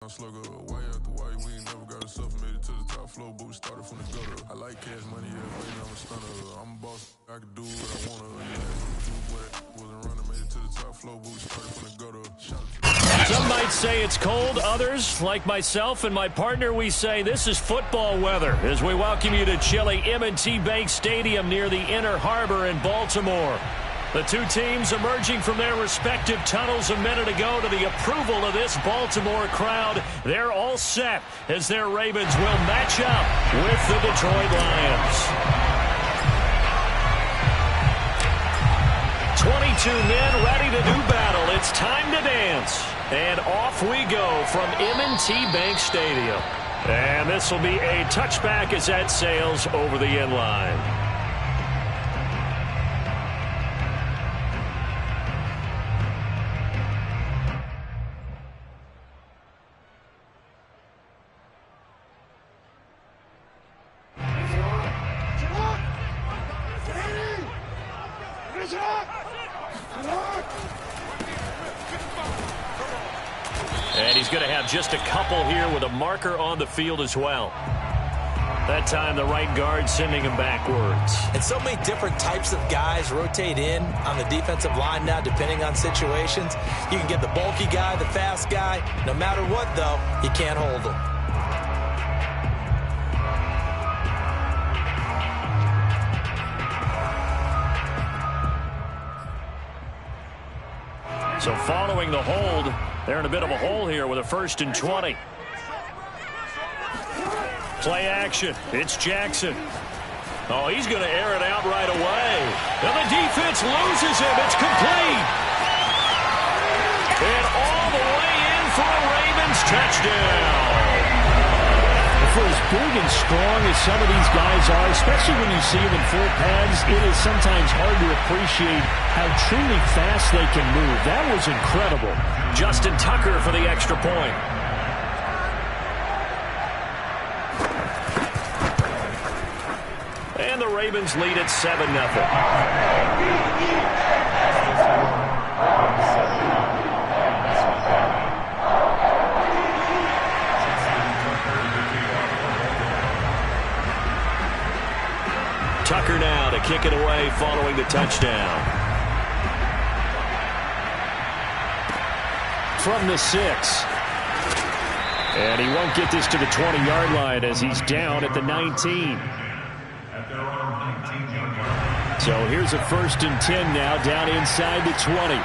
Slugger, way after way, we ain't never got ourselves made it to the top floor, but we started from the gutter. I like cash money, yeah, waiting, I'm a stunner. I'm a boss, I can do what I wanna. Wasn't running, made it to the top floor, but we started from the gutter. Some might say it's cold. Others, like myself and my partner, we say this is football weather as we welcome you to chilly M&T Bank Stadium near the Inner Harbor in Baltimore. The two teams emerging from their respective tunnels a minute ago to the approval of this Baltimore crowd. They're all set as their Ravens will match up with the Detroit Lions. 22 men ready to do battle. It's time to dance. And off we go from M&T Bank Stadium. And this will be a touchback as that sails over the end line. And he's going to have just a couple here with a marker on the field as well. That time the right guard sending him backwards. And so many different types of guys rotate in on the defensive line now depending on situations. You can get the bulky guy, the fast guy. No matter what, though, you can't hold them. So following the hold, they're in a bit of a hole here with a 1st and 20. Play action. It's Jackson. Oh, he's going to air it out right away. And the defense loses him. It's complete. And all the way in for a Ravens touchdown. For as big and strong as some of these guys are, especially when you see them in full pads, it is sometimes hard to appreciate how truly fast they can move. That was incredible. Justin Tucker for the extra point. And the Ravens lead at 7-0. Tucker now to kick it away following the touchdown. From the 6. And he won't get this to the 20-yard line as he's down at the 19. So here's a 1st and 10 now down inside the 20.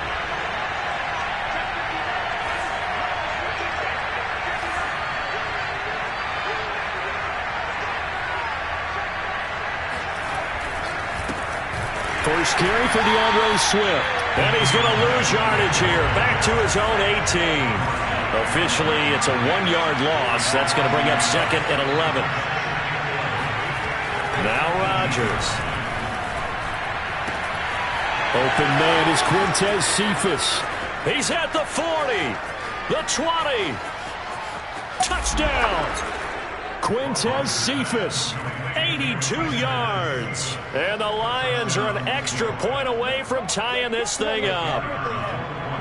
First carry for DeAndre Swift. And he's going to lose yardage here. Back to his own 18. Officially, it's a 1-yard loss. That's going to bring up 2nd and 11. Now Rodgers. Open man is Quintez Cephus. He's at the 40. The 20. Touchdown. Quintez Cephus. 82 yards. And the Lions are an extra point away from tying this thing up.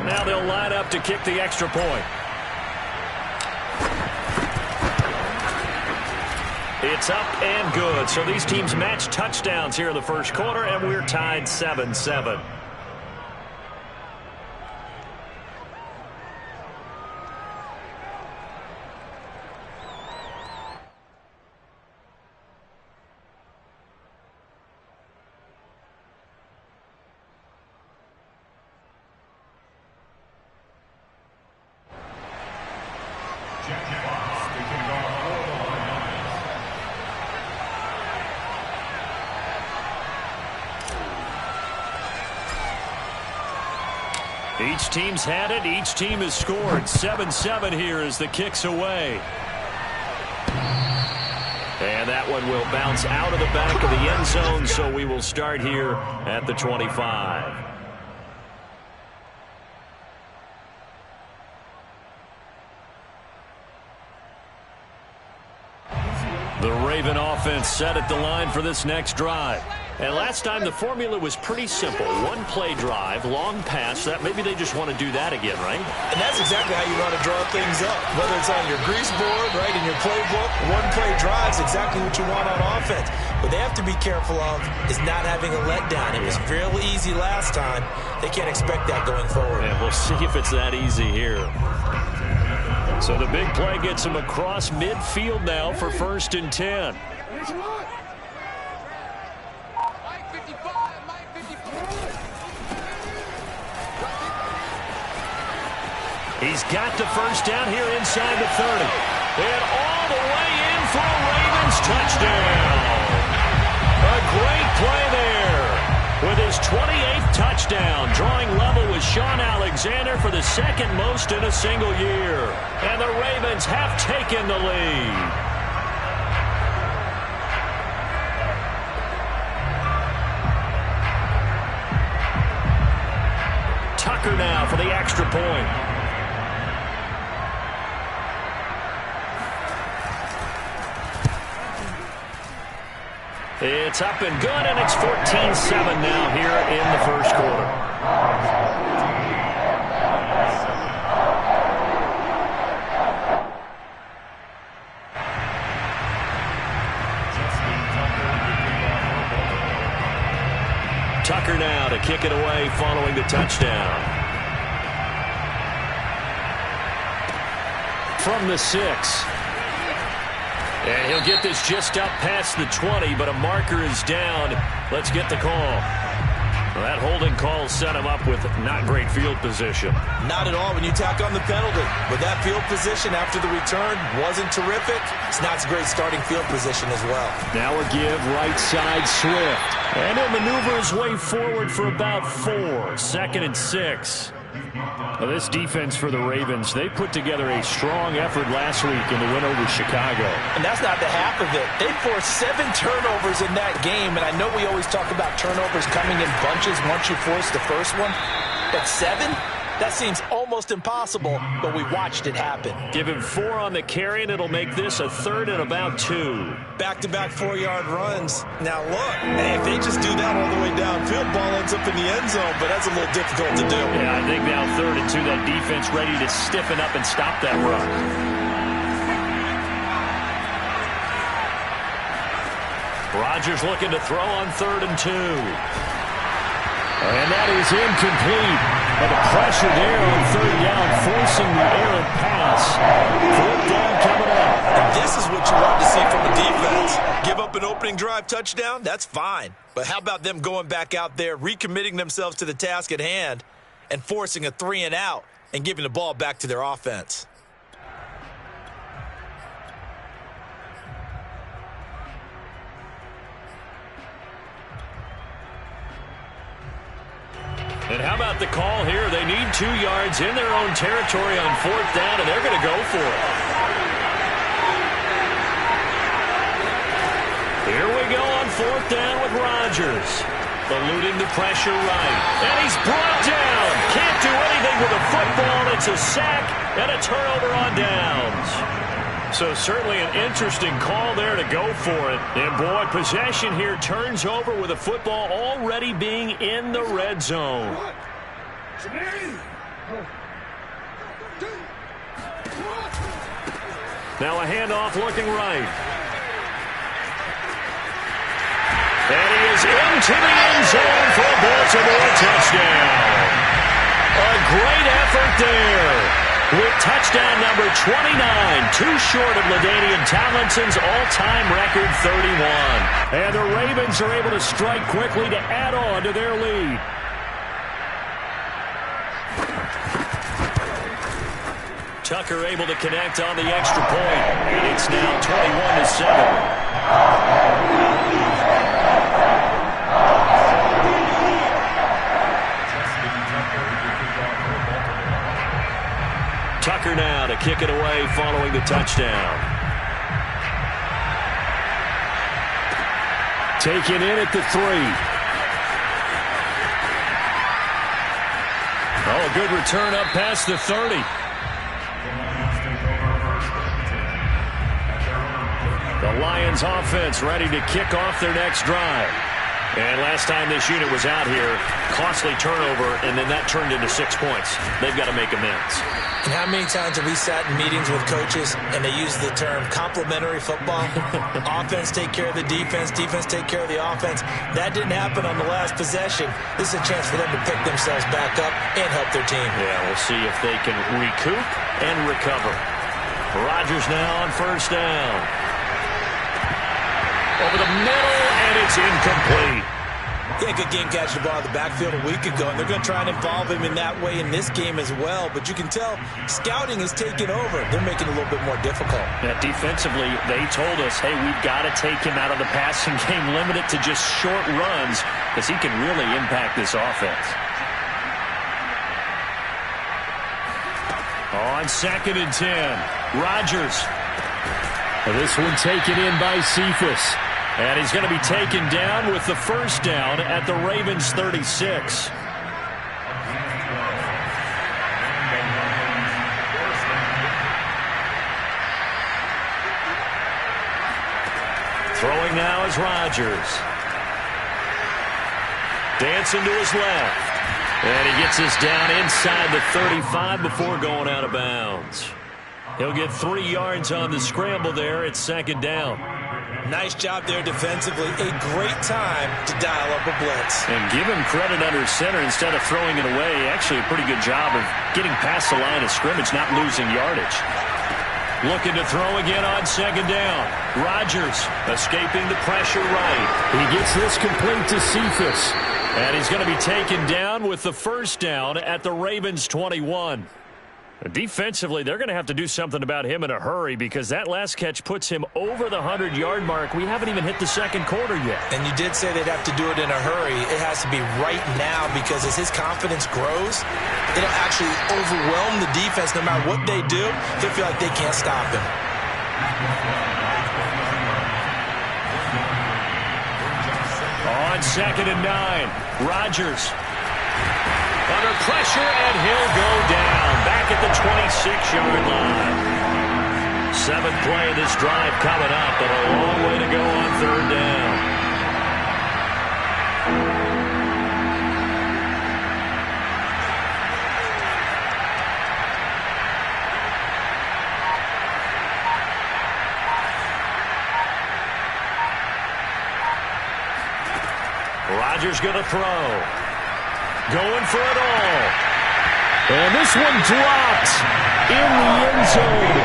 Now they'll line up to kick the extra point. It's up and good. So these teams match touchdowns here in the first quarter, and we're tied 7-7. Each team's had it. Each team has scored. 7-7 here as the kick's away. And that one will bounce out of the back of the end zone, so we will start here at the 25. The Raven offense set at the line for this next drive. And last time the formula was pretty simple. One play drive, long pass. That maybe they just want to do that again, right? And that's exactly how you want to draw things up. Whether it's on your grease board, right, in your playbook, one play drive is exactly what you want on offense. What they have to be careful of is not having a letdown. It was fairly easy last time. They can't expect that going forward. And we'll see if it's that easy here. So the big play gets him across midfield now for 1st and 10. He's got the first down here inside the 30. And all the way in for a Ravens touchdown. A great play there. With his 28th touchdown, drawing level with Sean Alexander for the 2nd most in a single year. And the Ravens have taken the lead. Tucker now for the extra point. It's up and good, and it's 14-7 now here in the first quarter. Tucker now to kick it away following the touchdown. From the 6. And he'll get this just up past the 20, but a marker is down. Let's get the call. Well, that holding call set him up with not great field position. Not at all when you tack on the penalty. But that field position after the return wasn't terrific. It's not a great starting field position as well. Now a give right side Swift. And he'll maneuver his way forward for about 4. 2nd and 6. Well, this defense for the Ravens, they put together a strong effort last week in the win over Chicago. And that's not the half of it. They forced 7 turnovers in that game, and I know we always talk about turnovers coming in bunches once you force the first one, but 7? That seems almost impossible, but we watched it happen. Give him 4 on the carry, and it'll make this a 3rd and about 2. Back-to-back 4-yard runs. Now look, hey, if they just do that all the way downfield, ball ends up in the end zone, but that's a little difficult to do. Yeah, I think now 3rd and 2, that defense ready to stiffen up and stop that run. Rodgers looking to throw on 3rd and 2. And that is incomplete. And the pressure there on 3rd down, forcing the errant pass. 4th down coming up. And this is what you want to see from a defense. Give up an opening drive touchdown, that's fine. But how about them going back out there, recommitting themselves to the task at hand, and forcing a 3 and out, and giving the ball back to their offense? And how about the call here? They need 2 yards in their own territory on 4th down, and they're going to go for it. Here we go on 4th down with Rodgers. Eluding the pressure right. And he's brought down. Can't do anything with a football. It's a sack and a turnover on downs. So certainly an interesting call there to go for it. And boy, possession here turns over with a football already being in the red zone. Now a handoff looking right. And he is into the end zone for a Baltimore touchdown. A great effort there. With touchdown number 29, too short of LaDainian Tomlinson's all-time record 31. And the Ravens are able to strike quickly to add on to their lead. Tucker able to connect on the extra point. And it's now 21-7. Tucker now to kick it away following the touchdown. Taken in at the 3. Oh, a good return up past the 30. The Lions offense ready to kick off their next drive. And last time this unit was out here, costly turnover, and then that turned into 6 points. They've got to make amends. And how many times have we sat in meetings with coaches and they use the term complementary football? Offense take care of the defense, defense take care of the offense. That didn't happen on the last possession. This is a chance for them to pick themselves back up and help their team. Yeah, we'll see if they can recoup and recover. Rodgers now on first down. Over the middle, and it's incomplete. He had a good game catching the ball in the backfield a week ago, and they're going to try and involve him in that way in this game as well. But you can tell scouting is taking over. They're making it a little bit more difficult. Yeah, defensively, they told us, hey, we've got to take him out of the passing game, limit it to just short runs, because he can really impact this offense. On 2nd and 10, Rodgers. This one taken in by Cephas. And he's going to be taken down with the first down at the Ravens 36. Throwing now is Rodgers. Dancing to his left. And he gets us down inside the 35 before going out of bounds. He'll get 3 yards on the scramble there at 2nd down. Nice job there defensively. A great time to dial up a blitz. And give him credit under center instead of throwing it away. Actually a pretty good job of getting past the line of scrimmage, not losing yardage. Looking to throw again on 2nd down. Rodgers escaping the pressure right. He gets this complete to Cephas. And he's going to be taken down with the first down at the Ravens 21. Defensively, they're going to have to do something about him in a hurry because that last catch puts him over the 100-yard mark. We haven't even hit the second quarter yet. And you did say they'd have to do it in a hurry. It has to be right now because as his confidence grows, it'll actually overwhelm the defense. No matter what they do, they'll feel like they can't stop him. On 2nd and 9, Rodgers. Under pressure, and he'll go down. Back at the 26-yard line. 7th play of this drive coming up, but a long way to go on 3rd down. Rodgers going to throw. Going for it all. And this one dropped in the end zone.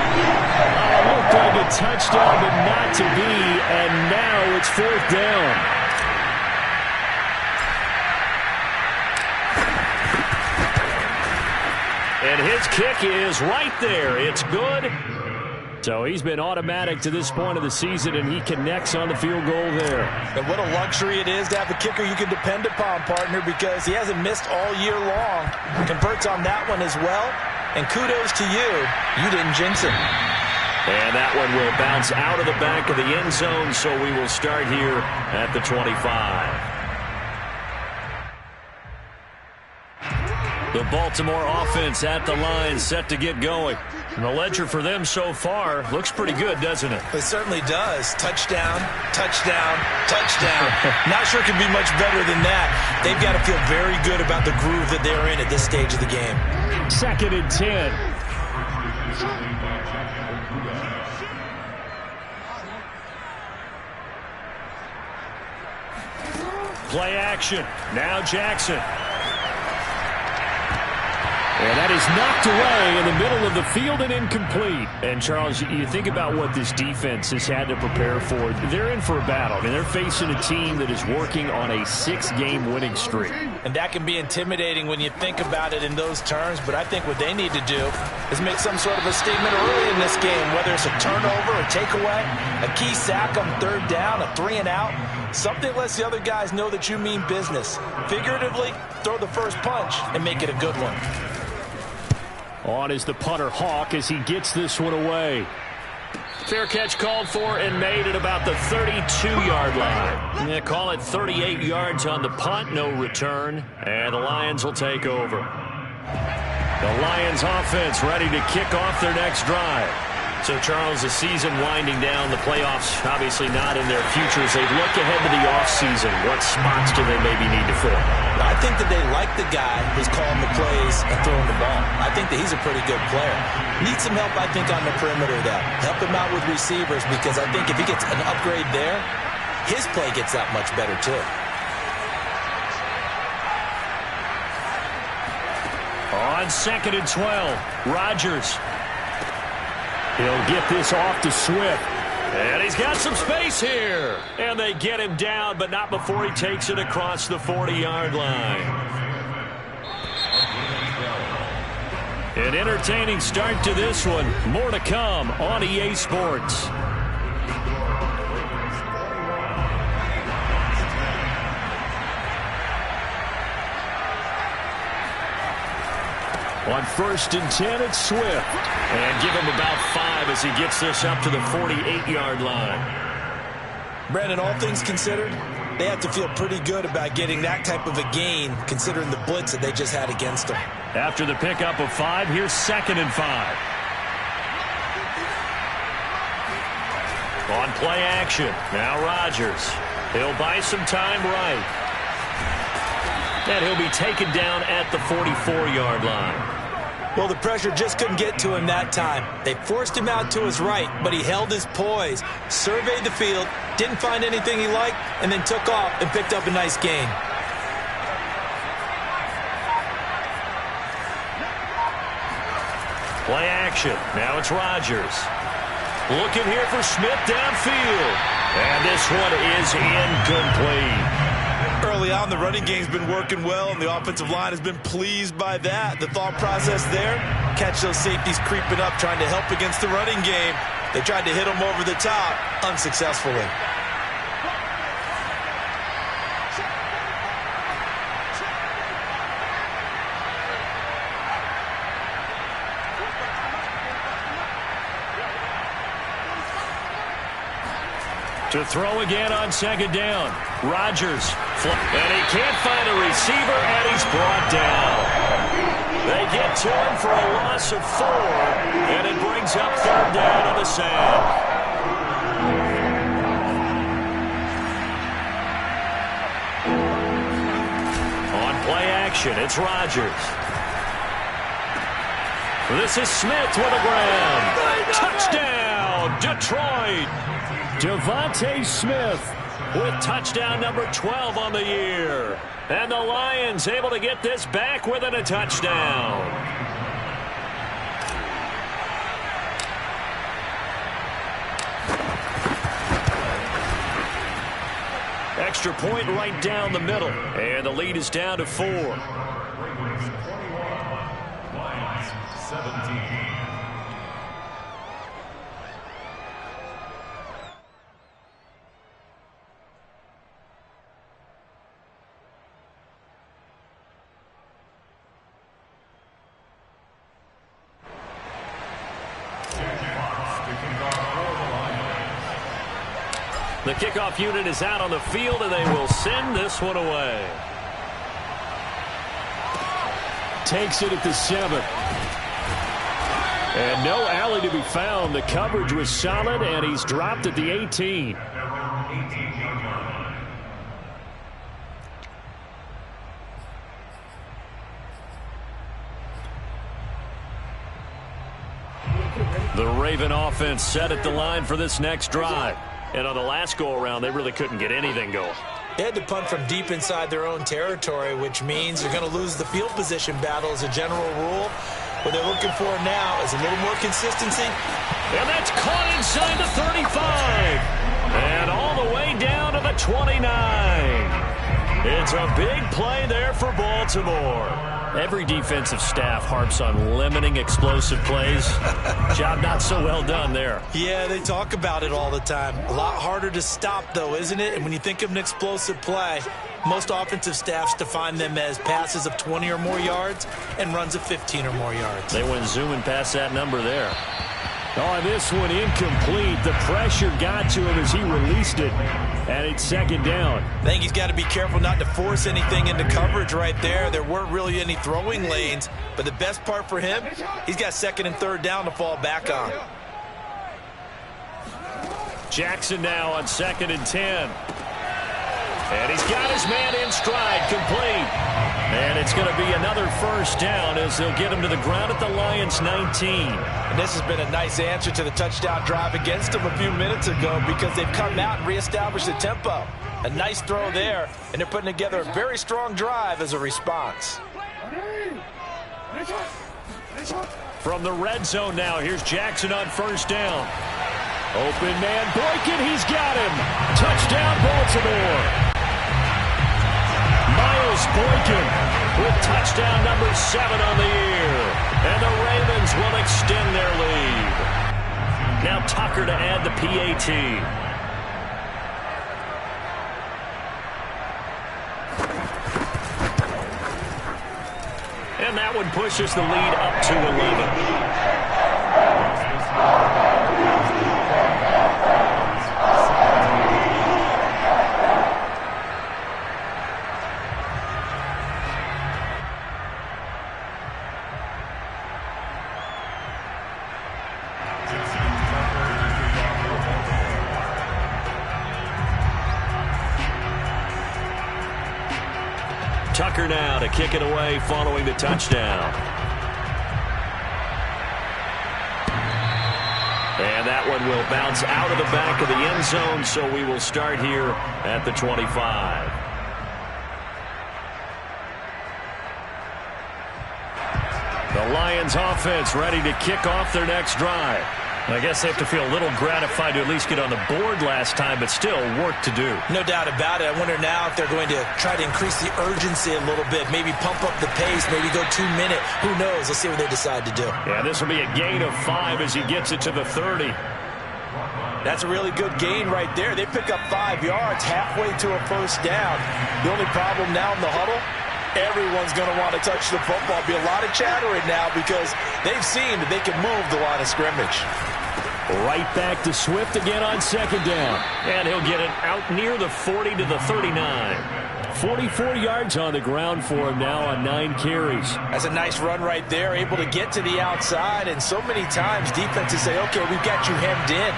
Looked like a touchdown, but not to be. And now it's 4th down. And his kick is right there. It's good. So he's been automatic to this point of the season, and he connects on the field goal there. And what a luxury it is to have a kicker you can depend upon, partner, because he hasn't missed all year long. Converts on that one as well. And kudos to you. You didn't jinx him. And that one will bounce out of the back of the end zone, so we will start here at the 25. The Baltimore offense at the line, set to get going. And the ledger for them so far looks pretty good, doesn't it? It certainly does. Touchdown, touchdown, touchdown. Not sure it can be much better than that. They've got to feel very good about the groove that they're in at this stage of the game. 2nd and 10. Play action. Now Jackson. And that is knocked away in the middle of the field and incomplete. And, Charles, you think about what this defense has had to prepare for. They're in for a battle. I mean, they're facing a team that is working on a 6-game winning streak. And that can be intimidating when you think about it in those terms. But I think what they need to do is make some sort of a statement early in this game, whether it's a turnover, a takeaway, a key sack on 3rd down, a 3-and-out. Something lets the other guys know that you mean business. Figuratively, throw the first punch and make it a good one. On is the punter Hawk as he gets this one away. Fair catch called for and made at about the 32-yard line. Yeah, call it 38 yards on the punt, no return. And the Lions will take over. The Lions offense ready to kick off their next drive. So, Charles, the season winding down, the playoffs obviously not in their future. As they look ahead to the offseason, what spots do they maybe need to fill? I think that they like the guy who's calling the plays and throwing the ball. I think that he's a pretty good player. Needs some help, I think, on the perimeter, though. Help him out with receivers, because I think if he gets an upgrade there, his play gets that much better, too. On 2nd and 12, Rodgers. He'll get this off to Swift. And he's got some space here. And they get him down, but not before he takes it across the 40-yard line. An entertaining start to this one. More to come on EA Sports. On 1st and 10, it's Swift. And give him about 5 as he gets this up to the 48-yard line. Brandon, all things considered, they have to feel pretty good about getting that type of a gain, considering the blitz that they just had against them. After the pickup of 5, here's 2nd and 5. On play action, now Rodgers. He'll buy some time right. And he'll be taken down at the 44-yard line. Well, the pressure just couldn't get to him that time. They forced him out to his right, but he held his poise, surveyed the field, didn't find anything he liked, and then took off and picked up a nice gain. Play action. Now it's Rodgers. Looking here for Smith downfield. And this one is incomplete. Early on, the running game's been working well, and the offensive line has been pleased by that. The thought process there, catch those safeties creeping up, trying to help against the running game. They tried to hit them over the top, unsuccessfully. To throw again on 2nd down. Rodgers. And he can't find a receiver, and he's brought down. They get to him for a loss of 4, and it brings up 3rd down on the sand. On play action, it's Rodgers. This is Smith with a grab. Touchdown, Detroit. Devontae Smith with touchdown number 12 on the year. And the Lions able to get this back within a touchdown. Extra point right down the middle. And the lead is down to 4. 17. The kickoff unit is out on the field, and they will send this one away. Takes it at the 7. And no alley to be found. The coverage was solid, and he's dropped at the 18. The Raven offense set at the line for this next drive. And on the last go-around, they really couldn't get anything going. They had to punt from deep inside their own territory, which means they're going to lose the field position battle as a general rule. What they're looking for now is a little more consistency. And that's caught inside the 35. And all the way down to the 29. It's a big play there for Baltimore. Every defensive staff harps on limiting explosive plays. Job not so well done there. Yeah, they talk about it all the time. A lot harder to stop, though, isn't it? And when you think of an explosive play, most offensive staffs define them as passes of 20 or more yards and runs of 15 or more yards. They went zooming past that number there. Oh, this one incomplete. The pressure got to him as he released it. And it's 2nd down. I think he's got to be careful not to force anything into coverage right there. There weren't really any throwing lanes. But the best part for him, he's got 2nd and 3rd down to fall back on. Jackson now on 2nd and 10. And he's got his man in stride, complete. And it's going to be another first down as they'll get him to the ground at the Lions' 19. And this has been a nice answer to the touchdown drive against them a few minutes ago because they've come out and reestablished the tempo. A nice throw there, and they're putting together a very strong drive as a response. From the red zone now, here's Jackson on first down. Open man, Boykin, he's got him. Touchdown, Baltimore. Miles Boykin with touchdown number 7 on the year. And the Ravens will extend their lead. Now Tucker to add the PAT. And that one pushes the lead up to 11. Tucker now to kick it away following the touchdown. And that one will bounce out of the back of the end zone, so we will start here at the 25. The Lions offense ready to kick off their next drive. I guess they have to feel a little gratified to at least get on the board last time, but still work to do. No doubt about it. I wonder now if they're going to try to increase the urgency a little bit, maybe pump up the pace, maybe go 2-minute. Who knows? Let's see what they decide to do. Yeah, this will be a gain of 5 as he gets it to the 30. That's a really good gain right there. They pick up 5 yards halfway to a first down. The only problem now in the huddle, everyone's going to want to touch the football. Be a lot of chattering now because they've seen that they can move the line of scrimmage. Right back to Swift again on second down. And he'll get it out near the 40 to the 39. 44 yards on the ground for him now on 9 carries. That's a nice run right there, able to get to the outside. And so many times defenses say, okay, we've got you hemmed in.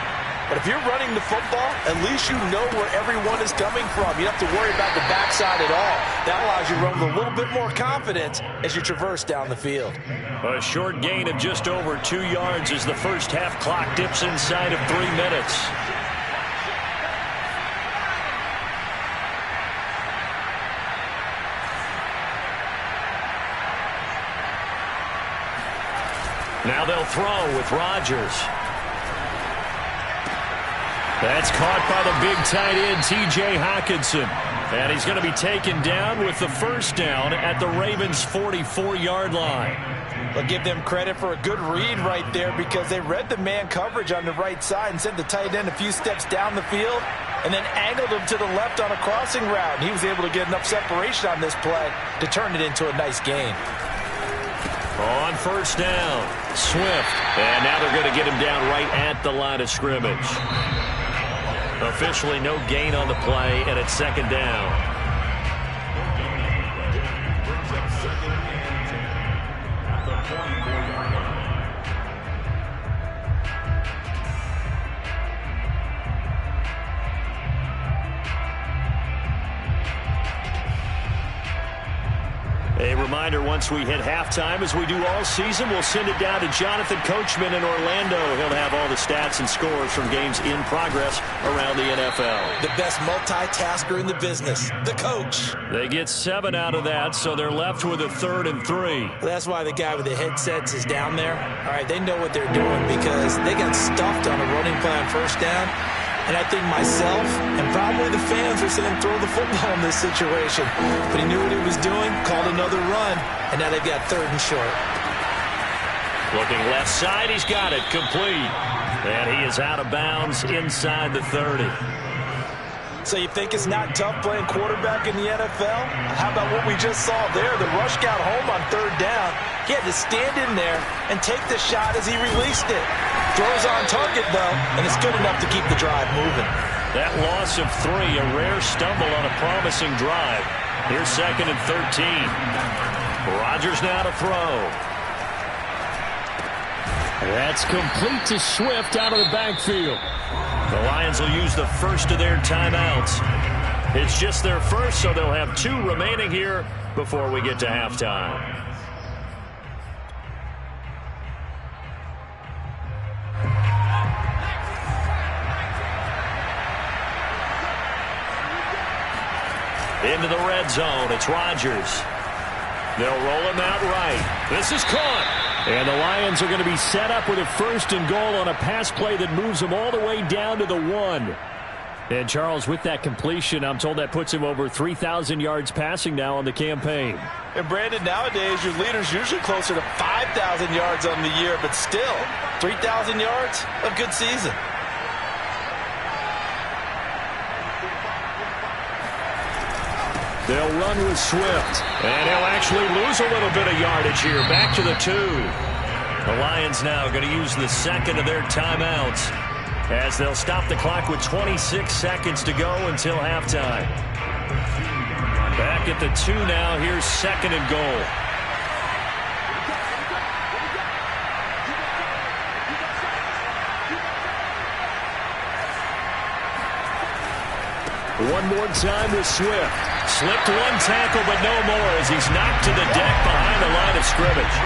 But if you're running the football, at least you know where everyone is coming from. You don't have to worry about the backside at all. That allows you to run with a little bit more confidence as you traverse down the field. A short gain of just over 2 yards as the first half clock dips inside of 3 minutes. Now they'll throw with Rodgers. That's caught by the big tight end, T.J. Hockenson. And he's going to be taken down with the first down at the Ravens' 44-yard line. I'll give them credit for a good read right there because they read the man coverage on the right side and sent the tight end a few steps down the field and then angled him to the left on a crossing route. And he was able to get enough separation on this play to turn it into a nice gain. On first down, Swift. And now they're going to get him down right at the line of scrimmage. Officially no gain on the play, and it's second down. A reminder, once we hit halftime, as we do all season, we'll send it down to Jonathan Coachman in Orlando. He'll have all the stats and scores from games in progress around the NFL. The best multitasker in the business, the coach. They get 7 out of that, so they're left with a 3rd and 3. Well, that's why the guy with the headsets is down there. All right, they know what they're doing because they got stuffed on a running play on first down. And I think myself and probably the fans are saying throw the football in this situation. But he knew what he was doing, called another run, and now they've got 3rd and short. Looking left side, he's got it, complete. And he is out of bounds inside the 30. So you think it's not tough playing quarterback in the NFL? How about what we just saw there? The rush got home on 3rd down. He had to stand in there and take the shot as he released it. Throws on target, though, and it's good enough to keep the drive moving. That loss of 3, a rare stumble on a promising drive. Here's 2nd and 13. Rodgers now to throw. That's complete to Swift out of the backfield. The Lions will use the first of their timeouts. It's just their first, so they'll have 2 remaining here before we get to halftime. Into the red zone, it's Rodgers. They'll roll him out right. This is caught. And the Lions are going to be set up with a 1st and goal on a pass play that moves them all the way down to the 1. And Charles, with that completion, I'm told that puts him over 3,000 yards passing now on the campaign. And Brandon, nowadays your leader's usually closer to 5,000 yards on the year, but still, 3,000 yards, a good season. They'll run with Swift, and he'll actually lose a little bit of yardage here. Back to the 2. The Lions now going to use the second of their timeouts as they'll stop the clock with 26 seconds to go until halftime. Back at the 2 now. Here's 2nd and goal. One more time with Swift. Slipped 1 tackle, but no more as he's knocked to the deck behind the line of scrimmage.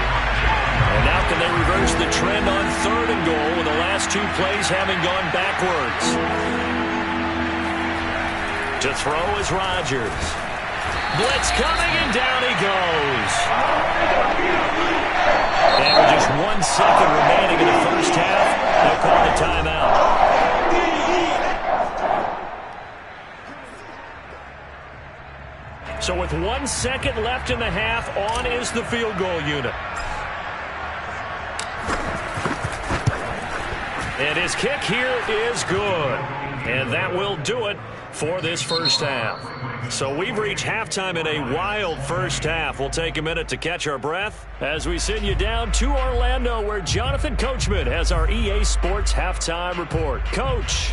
And now can they reverse the trend on 3rd and goal with the last 2 plays having gone backwards? To throw is Rodgers. Blitz coming, and down he goes. And with just 1 second remaining in the first half, they'll call the timeout. So with 1 second left in the half, on is the field goal unit. And his kick here is good. And that will do it for this first half. So we've reached halftime in a wild first half. We'll take a minute to catch our breath as we send you down to Orlando, where Jonathan Coachman has our EA Sports halftime report. Coach.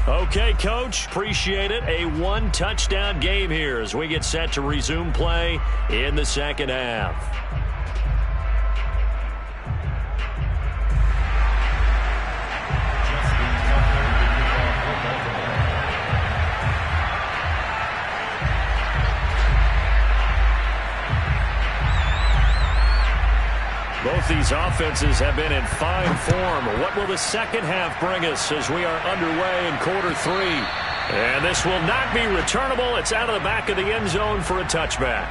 Okay, Coach, appreciate it. A 1-touchdown game here as we get set to resume play in the second half. Both these offenses have been in fine form. What will the second half bring us as we are underway in quarter 3? And this will not be returnable. It's out of the back of the end zone for a touchback.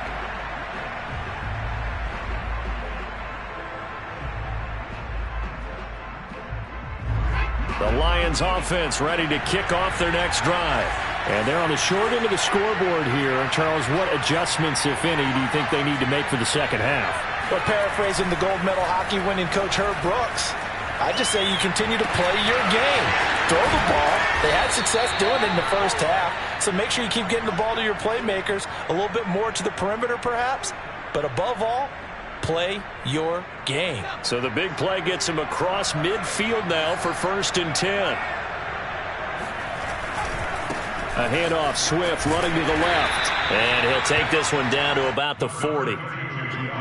The Lions offense ready to kick off their next drive. And they're on the short end of the scoreboard here. Charles, what adjustments, if any, do you think they need to make for the second half? But paraphrasing the gold medal hockey winning coach Herb Brooks, I just say you continue to play your game. Throw the ball. They had success doing it in the first half, so make sure you keep getting the ball to your playmakers, a little bit more to the perimeter perhaps, but above all, play your game. So the big play gets him across midfield now for 1st and 10. A handoff, Swift running to the left. And he'll take this one down to about the 40.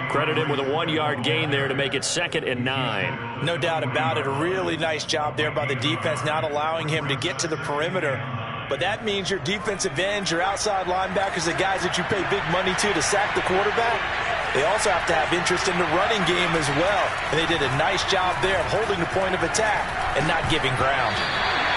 Credit him with a 1-yard gain there to make it 2nd and 9. No doubt about it. A really nice job there by the defense, not allowing him to get to the perimeter. But that means your defensive ends, your outside linebackers, the guys that you pay big money to sack the quarterback, they also have to have interest in the running game as well. And they did a nice job there of holding the point of attack and not giving ground.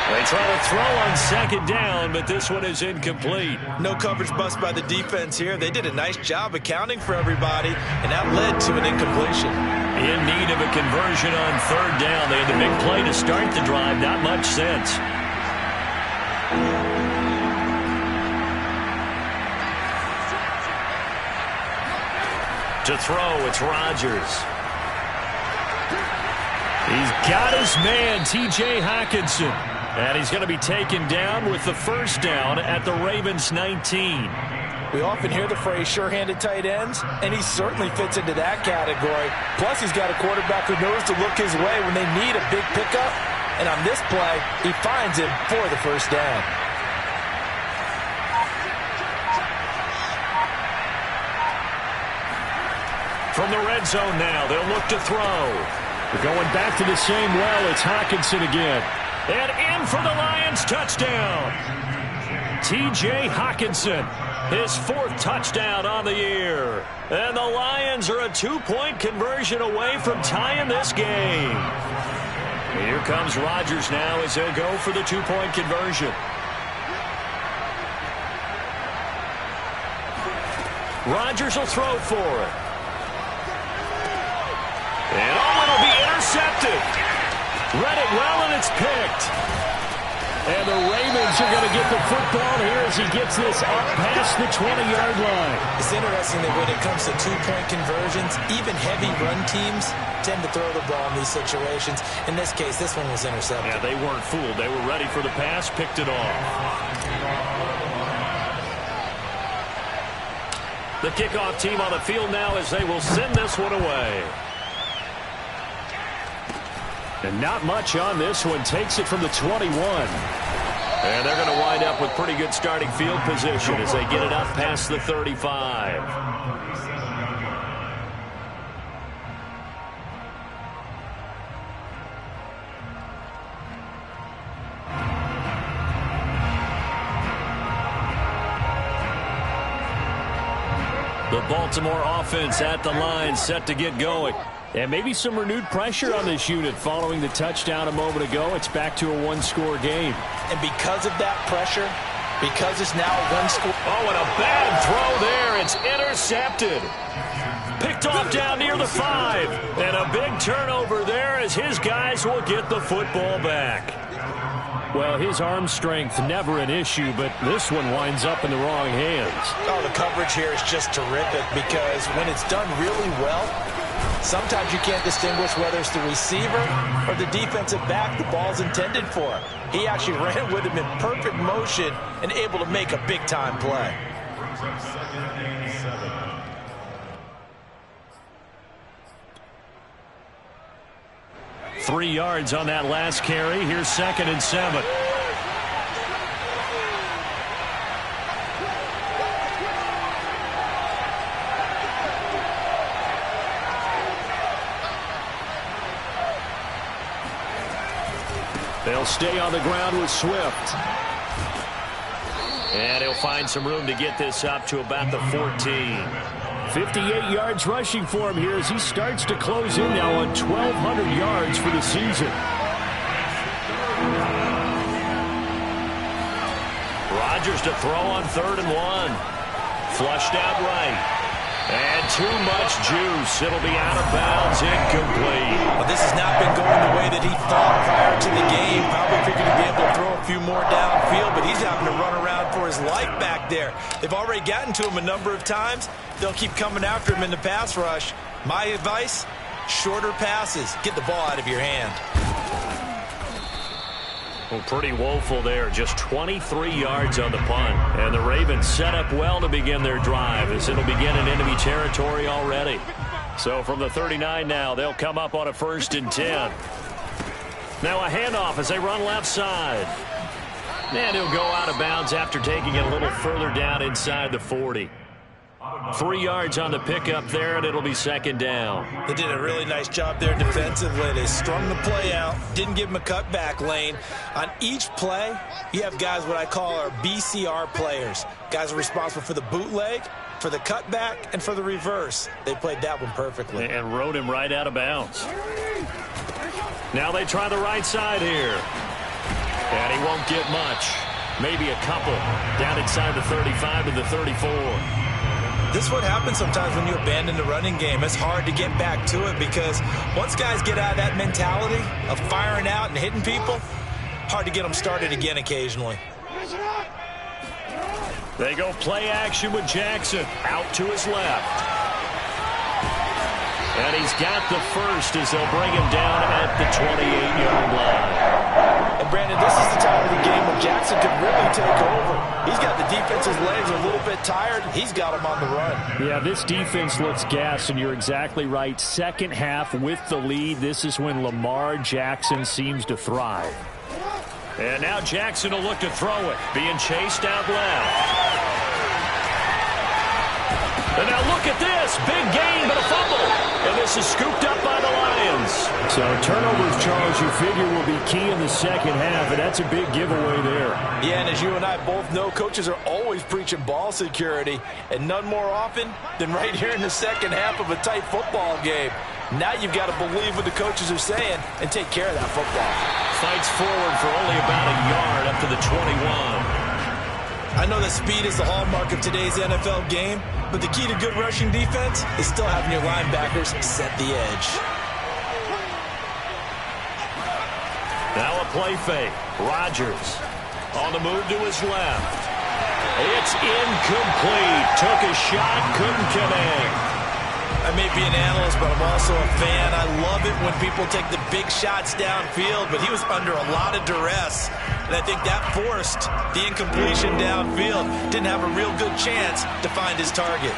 They try to throw on 2nd down, but this one is incomplete. No coverage bust by the defense here. They did a nice job accounting for everybody, and that led to an incompletion. In need of a conversion on 3rd down. They had the big play to start the drive. Not much sense. To throw, it's Rodgers. He's got his man, T.J. Hockenson. And he's going to be taken down with the 1st down at the Ravens 19. We often hear the phrase sure-handed tight ends, and he certainly fits into that category. Plus, he's got a quarterback who knows to look his way when they need a big pickup. And on this play, he finds him for the 1st down. from the red zone now. They'll look to throw. We're going back to the same well. It's Hockenson again. And in for the Lions, touchdown. T.J. Hockenson, his 4th touchdown on the year. And the Lions are a 2-point conversion away from tying this game. Here comes Rodgers now as he'll go for the 2-point conversion. Rodgers will throw for it. And it'll be intercepted. Read it well, and it's picked. And the Ravens are going to get the football here as he gets this up past the 20-yard line. It's interesting that when it comes to 2-point conversions, even heavy run teams tend to throw the ball in these situations. In this case, this one was intercepted. Yeah, they weren't fooled. They were ready for the pass, picked it off. The kickoff team on the field now as they will send this one away. And not much on this one. Takes it from the 21. And they're going to wind up with pretty good starting field position as they get it up past the 35. The Baltimore offense at the line, set to get going. And maybe some renewed pressure on this unit following the touchdown a moment ago. It's back to a 1-score game. And because of that pressure, because it's now a 1-score. Oh, and a bad throw there. It's intercepted. Picked off down near the 5. And a big turnover there as his guys will get the football back. Well, his arm strength never an issue, but this one winds up in the wrong hands. Oh, the coverage here is just terrific because when it's done really well, sometimes you can't distinguish whether it's the receiver or the defensive back the ball's intended for. He actually ran with him in perfect motion and able to make a big-time play. Three yards on that last carry. Here's 2nd and 7. They'll stay on the ground with Swift. And he'll find some room to get this up to about the 14. 58 yards rushing for him here as he starts to close in now on 1,200 yards for the season. Rodgers to throw on 3rd and 1. Flushed out right. And too much juice. It'll be out of bounds, incomplete. Well, this has not been going the way that he thought prior to the game. Probably figured he'd be able to throw a few more downfield, but he's having to run around for his life back there. They've already gotten to him a number of times. They'll keep coming after him in the pass rush. My advice, shorter passes. Get the ball out of your hand. Well, pretty woeful there. Just 23 yards on the punt. And the Ravens set up well to begin their drive as it'll begin in enemy territory already. So from the 39 now, they'll come up on a 1st and 10. Now a handoff as they run left side. And he'll go out of bounds after taking it a little further down inside the 40. 3 yards on the pickup there, and it'll be 2nd down. They did a really nice job there defensively. They strung the play out, didn't give him a cutback lane. On each play, you have guys what I call our BCR players. Guys are responsible for the bootleg, for the cutback, and for the reverse. They played that one perfectly. And rode him right out of bounds. Now they try the right side here. And he won't get much. Maybe a couple. Down inside the 35 to the 34. This is what happens sometimes when you abandon the running game. It's hard to get back to it because once guys get out of that mentality of firing out and hitting people, hard to get them started again occasionally. They go play action with Jackson out to his left. And he's got the first as they'll bring him down at the 28-yard line. And Brandon, this is the time of the game when Jackson could really take over. He's got the defense's legs a little bit tired. He's got them on the run. Yeah, this defense looks gassed, and you're exactly right. Second half with the lead. This is when Lamar Jackson seems to thrive. And now Jackson will look to throw it. Being chased out left. And now look at this. Big gain, but a fumble. is scooped up by the Lions. So turnovers, Charles, you figure will be key in the second half, and that's a big giveaway there. Yeah, and as you and I both know, coaches are always preaching ball security, and none more often than right here in the second half of a tight football game. Now you've got to believe what the coaches are saying and take care of that football. Fights forward for only about a yard up to the 21. I know that speed is the hallmark of today's NFL game, but the key to good rushing defense is still having your linebackers set the edge. Now a play fake. Rodgers on the move to his left. It's incomplete. Took a shot, couldn't connect. I may be an analyst, but I'm also a fan. I love it when people take the big shots downfield, but he was under a lot of duress. And I think that forced the incompletion downfield. Didn't have a real good chance to find his target.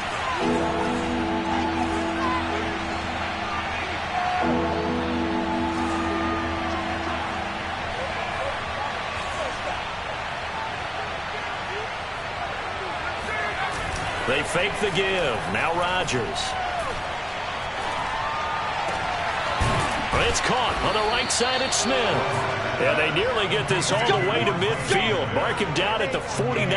They fake the give. Now Rodgers. It's caught on the right side at Smith. And they nearly get this all the way to midfield. Mark him down at the 49.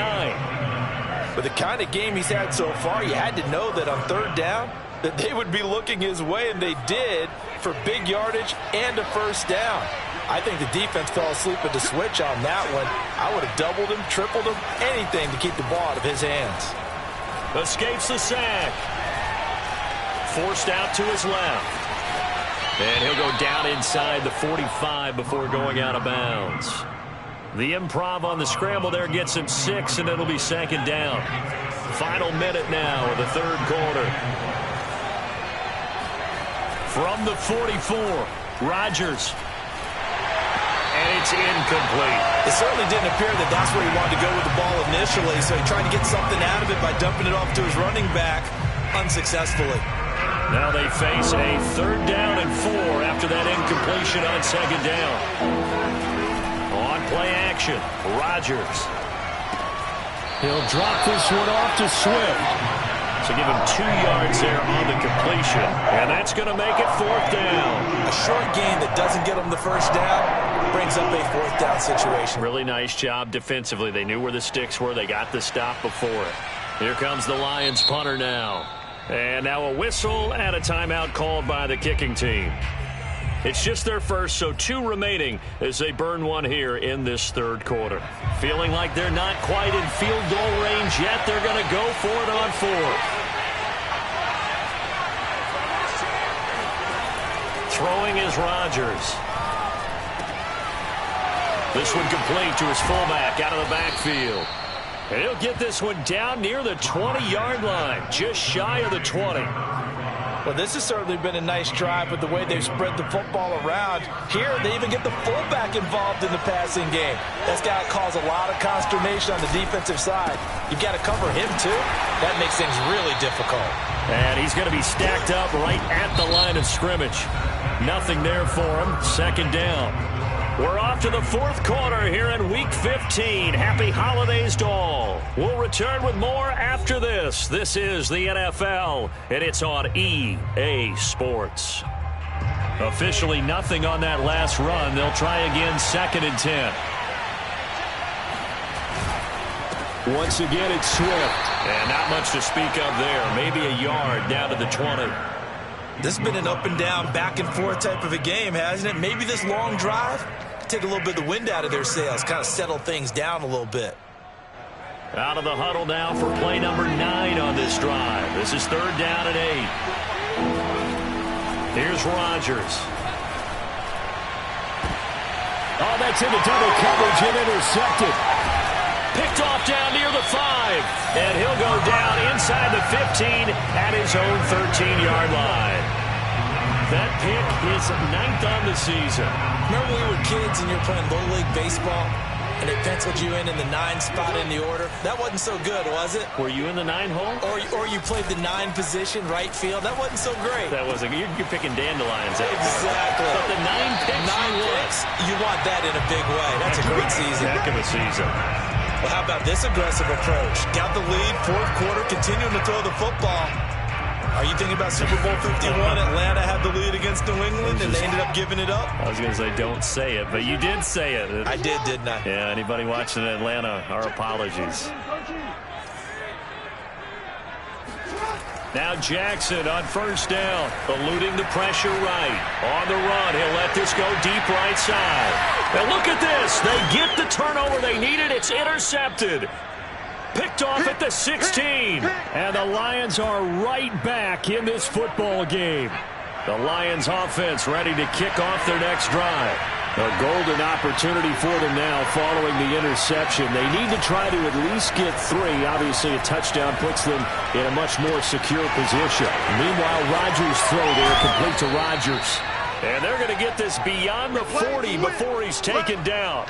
With the kind of game he's had so far, you had to know that on third down that they would be looking his way, and they did, for big yardage and a first down. I think the defense fell asleep at the switch on that one. I would have doubled him, tripled him, anything to keep the ball out of his hands. Escapes the sack. Forced out to his left. And he'll go down inside the 45 before going out of bounds. The improv on the scramble there gets him 6, and it'll be second down. Final minute now of the third quarter. From the 44, Rodgers. And it's incomplete. It certainly didn't appear that that's where he wanted to go with the ball initially, so he tried to get something out of it by dumping it off to his running back unsuccessfully. Now they face a third down and 4 after that incompletion on second down. On play action, Rodgers. He'll drop this one off to Swift. So give him 2 yards there on the completion, and that's going to make it fourth down. A short gain that doesn't get him the first down brings up a fourth down situation. Really nice job defensively. They knew where the sticks were. They got the stop before it. Here comes the Lions punter now. And now a whistle and a timeout called by the kicking team. It's just their first, so 2 remaining as they burn one here in this third quarter. Feeling like they're not quite in field goal range yet. They're going to go for it on 4th. Throwing is Rodgers. This one complete to his fullback out of the backfield. And he'll get this one down near the 20-yard line, just shy of the 20. Well, this has certainly been a nice drive with the way they've spread the football around. Here, they even get the fullback involved in the passing game. That's got to cause a lot of consternation on the defensive side. You've got to cover him, too. That makes things really difficult. And he's going to be stacked up right at the line of scrimmage. Nothing there for him. Second down. We're off to the fourth quarter here in Week 15. Happy holidays to all. We'll return with more after this. This is the NFL, and it's on EA Sports. Officially nothing on that last run. They'll try again, 2nd and 10. Once again, it's Swift. And not much to speak of there. Maybe a yard down to the 20. This has been an up and down, back and forth type of a game, hasn't it? Maybe this long drive take a little bit of the wind out of their sails, kind of settle things down a little bit. Out of the huddle now for play number 9 on this drive. This is third down and 8. Here's Rodgers. Oh, that's into double coverage and intercepted. Picked off down near the 5. And he'll go down inside the 15 at his own 13-yard line. That pick is 9th on the season. Remember when we were kids and you were playing Little League Baseball and they penciled you in the 9 spot in the order? That wasn't so good, was it? Were you in the 9 hole? Or you played the 9 position, right field? That wasn't so great. That wasn't. You're picking dandelions. Exactly. But the 9 picks, you want that in a big way. That's a great season. Heck of a season. Well, how about this aggressive approach? Got the lead, fourth quarter, continuing to throw the football. Are you you think about Super Bowl 51, Atlanta had the lead against New England, and they ended up giving it up? I was going to say don't say it, but you did say it. I did, didn't I? Yeah, anybody watching Atlanta, our apologies. Now Jackson on first down, eluding the pressure right. On the run, he'll let this go deep right side. And look at this. They get the turnover they needed. It's intercepted. Picked off at the 16. And the Lions are right back in this football game. The Lions offense ready to kick off their next drive. A golden opportunity for them now following the interception. They need to try to at least get 3. Obviously, a touchdown puts them in a much more secure position. Meanwhile, Rodgers' throw there complete to Rodgers. And they're going to get this beyond the 40 before he's taken down.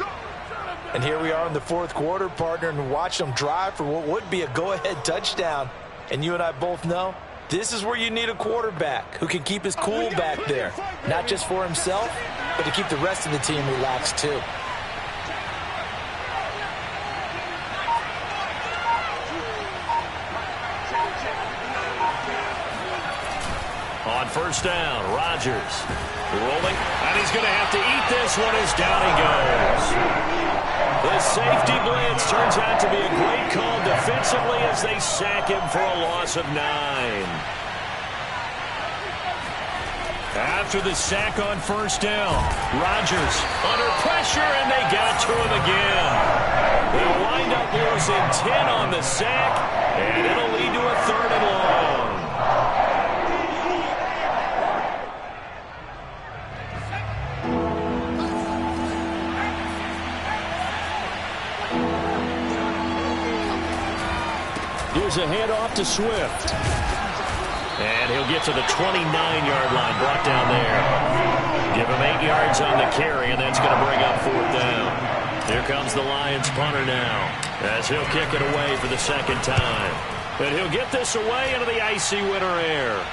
And here we are in the fourth quarter, partner, and watch them drive for what would be a go-ahead touchdown. And you and I both know this is where you need a quarterback who can keep his cool back there. Not just for himself, but to keep the rest of the team relaxed too. On first down, Rodgers rolling, and he's going to have to eat this one as down he goes. The safety blitz turns out to be a great call defensively as they sack him for a loss of 9. After the sack on first down, Rodgers under pressure, and they got to him again. They'll wind up losing 10 on the sack, and it'll lead to a 3rd and long. Here's a handoff to Swift. And he'll get to the 29-yard line, brought down there. Give him 8 yards on the carry, and that's going to bring up 4th down. Here comes the Lions punter now, as he'll kick it away for the 2nd time. And he'll get this away into the icy winter air.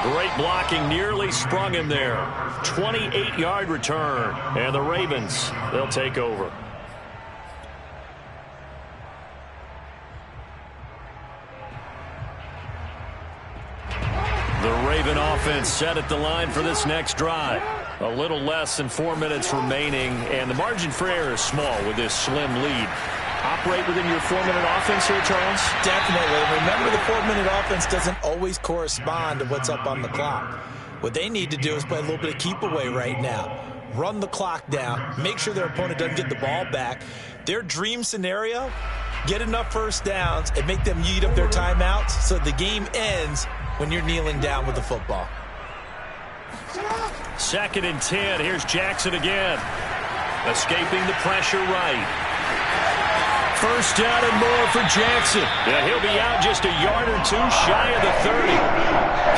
Great blocking, nearly sprung him there. 28-yard return, and the Ravens, they'll take over. The Raven offense set at the line for this next drive. A little less than 4 minutes remaining, and the margin for error is small with this slim lead. Operate within your 4-minute offense here, Charles? Definitely. Remember, the 4-minute offense doesn't always correspond to what's up on the clock. What they need to do is play a little bit of keep away right now. Run the clock down. Make sure their opponent doesn't get the ball back. Their dream scenario, get enough first downs and make them eat up their timeouts so the game ends when you're kneeling down with the football. 2nd and 10. Here's Jackson again. Escaping the pressure right. First down and more for Jackson. Yeah, he'll be out just a yard or 2 shy of the 30.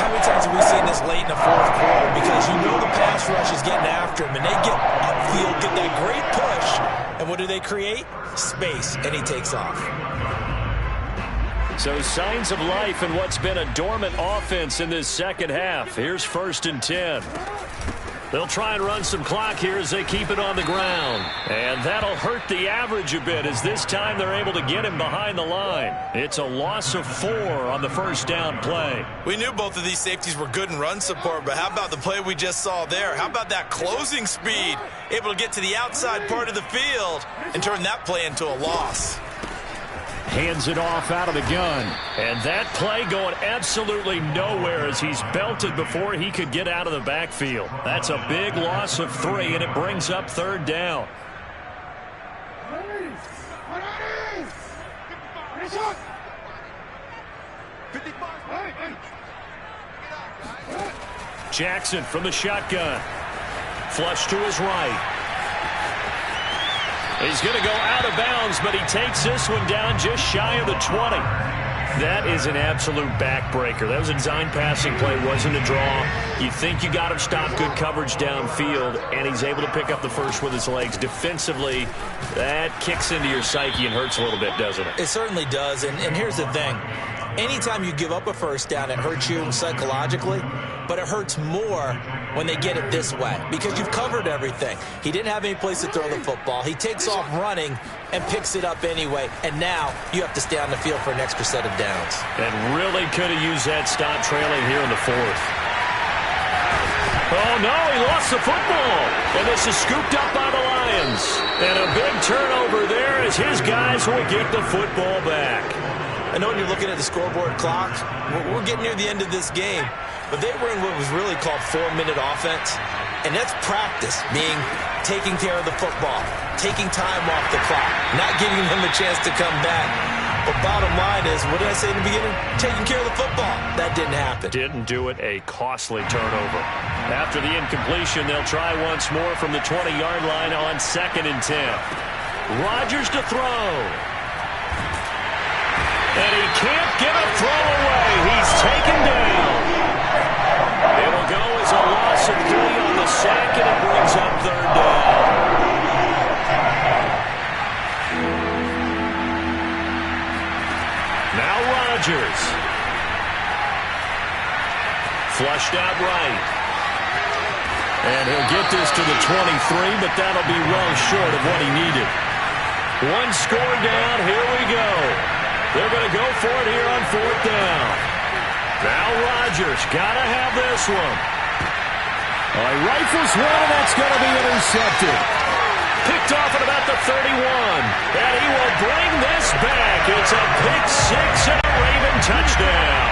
How many times have we seen this late in the fourth quarter? Because you know the pass rush is getting after him, and they get upfield, get that great push, and what do they create? Space, and he takes off. So signs of life in what's been a dormant offense in this second half. Here's 1st and 10. They'll try and run some clock here as they keep it on the ground. And that'll hurt the average a bit as this time they're able to get him behind the line. It's a loss of 4 on the first down play. We knew both of these safeties were good in run support, but how about the play we just saw there? How about that closing speed? Able to get to the outside part of the field and turn that play into a loss. Hands it off out of the gun. And that play going absolutely nowhere as he's belted before he could get out of the backfield. That's a big loss of 3, and it brings up 3rd down. Jackson from the shotgun. Flush to his right. He's going to go out of bounds, but he takes this one down just shy of the 20. That is an absolute backbreaker. That was a design passing play, wasn't a draw. You think you got him stopped, good coverage downfield, and he's able to pick up the first with his legs. Defensively, that kicks into your psyche and hurts a little bit, doesn't it? It certainly does, and here's the thing. Anytime you give up a first down, it hurts you psychologically, but it hurts more when they get it this way because you've covered everything. He didn't have any place to throw the football. He takes off running and picks it up anyway, and now you have to stay on the field for an extra set of downs. And really could have used that stop trailing here in the fourth. Oh, no, he lost the football. And this is scooped up by the Lions. And a big turnover there as his guys will get the football back. I know when you're looking at the scoreboard clock, we're getting near the end of this game, but they were in what was really called 4-minute offense, and that's practice, meaning taking care of the football, taking time off the clock, not giving them a chance to come back. But bottom line is, what did I say in the beginning? Taking care of the football. That didn't happen. Didn't do it. A costly turnover. After the incompletion, they'll try once more from the 20-yard line on 2nd and 10. Rodgers to throw. And he can't get a throw away. He's taken down. It'll go as a loss of 3 on the sack, and it brings up 3rd down. Now Rodgers. Flushed out right. And he'll get this to the 23, but that'll be well short of what he needed. 1 score down. Here we go. They're going to go for it here on 4th down. Now Rodgers got to have this one. He rifles one, and that's going to be intercepted. Picked off at about the 31. And he will bring this back. It's a pick 6 and a Raven touchdown.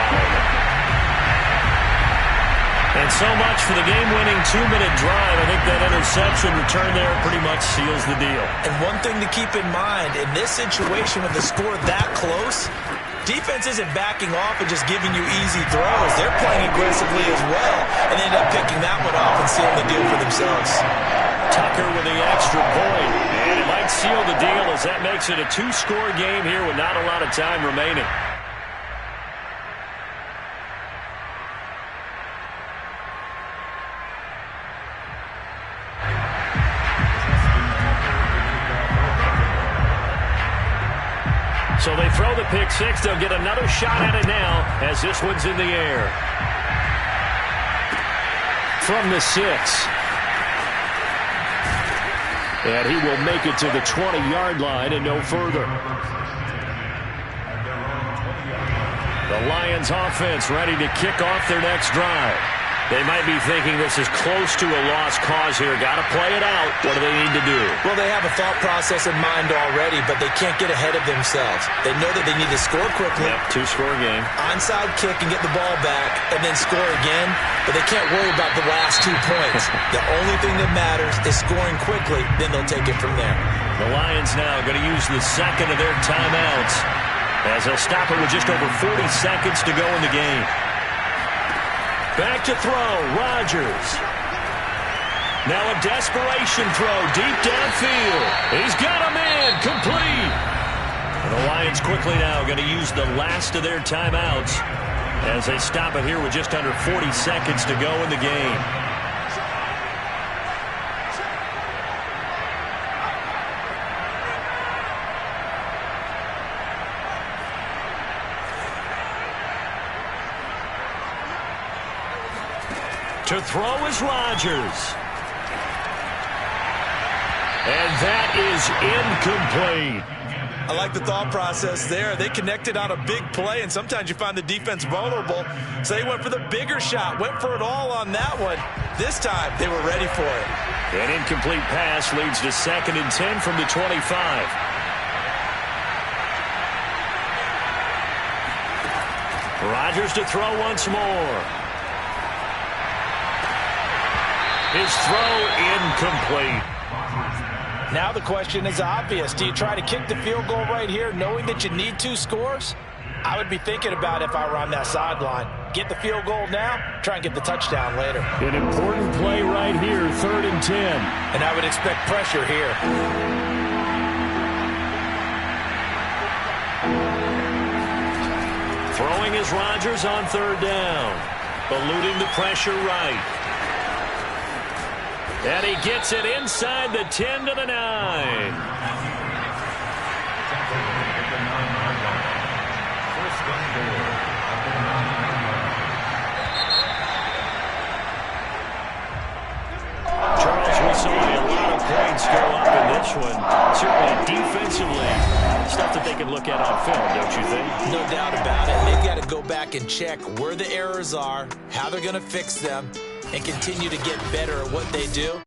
And so much for the game-winning 2-minute drive. I think that interception return there pretty much seals the deal. And one thing to keep in mind, in this situation with the score that close, defense isn't backing off and just giving you easy throws. They're playing aggressively as well, and they end up picking that one off and sealing the deal for themselves. Tucker with the extra point, and it might seal the deal as that makes it a 2-score game here with not a lot of time remaining. So they throw the pick 6. They'll get another shot at it now as this one's in the air. From the 6. And he will make it to the 20-yard line and no further. The Lions offense ready to kick off their next drive. They might be thinking this is close to a lost cause here. Got to play it out. What do they need to do? Well, they have a thought process in mind already, but they can't get ahead of themselves. They know that they need to score quickly. Yep, 2-score game. Onside kick and get the ball back and then score again, but they can't worry about the last 2 points. The only thing that matters is scoring quickly, then they'll take it from there. The Lions now going to use the second of their timeouts as they'll stop it with just over 40 seconds to go in the game. Back to throw, Rodgers. Now a desperation throw deep downfield. He's got a man, complete. And the Lions quickly now going to use the last of their timeouts as they stop it here with just under 40 seconds to go in the game. To throw is Rodgers. And that is incomplete. I like the thought process there. They connected on a big play, and sometimes you find the defense vulnerable. So they went for the bigger shot, went for it all on that one. This time, they were ready for it. An incomplete pass leads to 2nd and 10 from the 25. Rodgers to throw once more. His throw incomplete. Now the question is obvious. Do you try to kick the field goal right here knowing that you need 2 scores? I would be thinking about if I were on that sideline. Get the field goal now, try and get the touchdown later. An important play right here, 3rd and 10. And I would expect pressure here. Throwing is Rodgers on 3rd down. Eluding the pressure right. And he gets it inside the 10 to the 9. as we saw a lot of points go up in this one. Certainly defensively, stuff that they can look at on film, don't you think? No doubt about it. They've got to go back and check where the errors are, how they're going to fix them, and continue to get better at what they do.